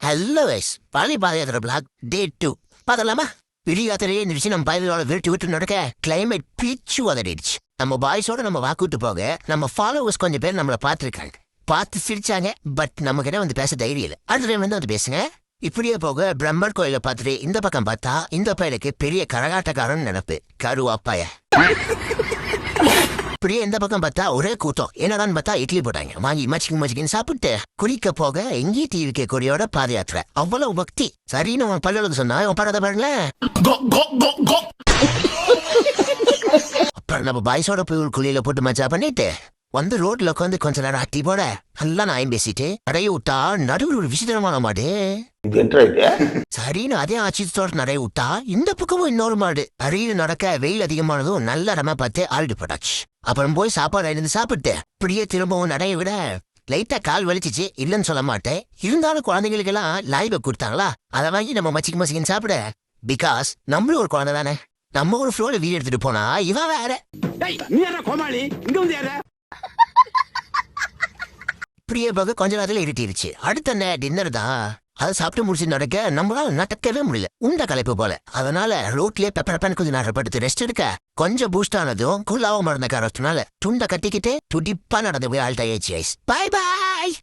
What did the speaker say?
Hello wise Palani பாதயாத்திரை black day 2 பார்த்தலாமா? விடியாத்திரையே இருந்துச்சு. நம்ம பயலோட விட்டு விட்டு நடக்க கிளைமேட் பீச்சு உதறிடுச்சு. நம்ம பாய்ஸோட நம்ம வாக்கூட்டு போக நம்ம ஃபாலோவர்ஸ் கொஞ்சம் பேர் நம்மளை பார்த்துருக்காங்க. பார்த்து சிரிச்சாங்க. பட் நம்ம கிட்ட வந்து பேச தைரியம் இல்லை. அடுத்த டைம் வந்து பேசுங்க. இப்படியே போக பிரம்மர் கோயிலை பார்த்துட்டு இந்த பக்கம் பார்த்தா இந்த பையனுக்கு பெரிய கரகாட்டக்காரன் நினைப்பு. கருவாப்பாய. இப்படியே இந்த பக்கம் பார்த்தா ஒரே கூட்டம். என்னடான்னு பார்த்தா இட்லி போட்டாங்க. வாங்கி மச்சிக்கின்னு சாப்பிட்டு குளிக்க போக எங்கே டிவி கொடியோட பாதயாத்திரை. அவ்வளவு பக்தி. சரின்னு அவன் பல்லு சொன்னா அவன் படத்தை பாருங்கள. அப்புறம் நம்ம பாய்ஸோட போய் குளியில போட்டு மஜா பண்ணிட்டு வந்து ரோட்ல உட்காந்து கொஞ்ச நேரம் அட்டி போட நல்லா நான் பேசிட்டு நிறைய விட்டா நடுவில் ஒரு விசித்திரமான மாடு. சரின்னு அதே ஆட்சியத்தோட நிறைய விட்டா இந்த பக்கமும் இன்னொரு மாடு. அரியில் நடக்க வெயில் அதிகமானதும் நல்ல இடமா பார்த்து ஆல்டு போட்டாச்சு. அப்புறம் போய் சாப்பாடு இருந்து சாப்பிட்டு இப்படியே திரும்பவும் நிறைய விட லைட்டா கால் வலிச்சிச்சு. இல்லன்னு சொல்ல மாட்டேன். இருந்தாலும் குழந்தைங்களுக்கு எல்லாம் லாய்பை கொடுத்தாங்களா, அதை வாங்கி நம்ம மச்சிக்கின்னு சாப்பிட. பிகாஸ் நம்மளும் ஒரு குழந்தை தானே. நம்ம ஒரு ஃப்ளோல வீடு எடுத்துட்டு போனா இவன் வேற. இப்படியே போக கொஞ்ச நேரத்துல இருட்டிருச்சு. அடுத்த டின்னர் தான். அதை சாப்பிட்டு முடிச்சு நடக்க நம்மளால நடக்கவே முடியல. உண்ட கலைப்பு போல. அதனால ரோட்லயே பெப்பரப்பான கொஞ்சம் நேரம் படுத்து ரெஸ்ட் எடுக்க கொஞ்சம் பூஸ்ட் ஆனதும் குள்ளாவும் மறந்த காரணத்தினால துண்டை கட்டிக்கிட்டு துடிப்பா நடந்து போய் ஆல்டாயிடுச்சு. பாய் பாய்.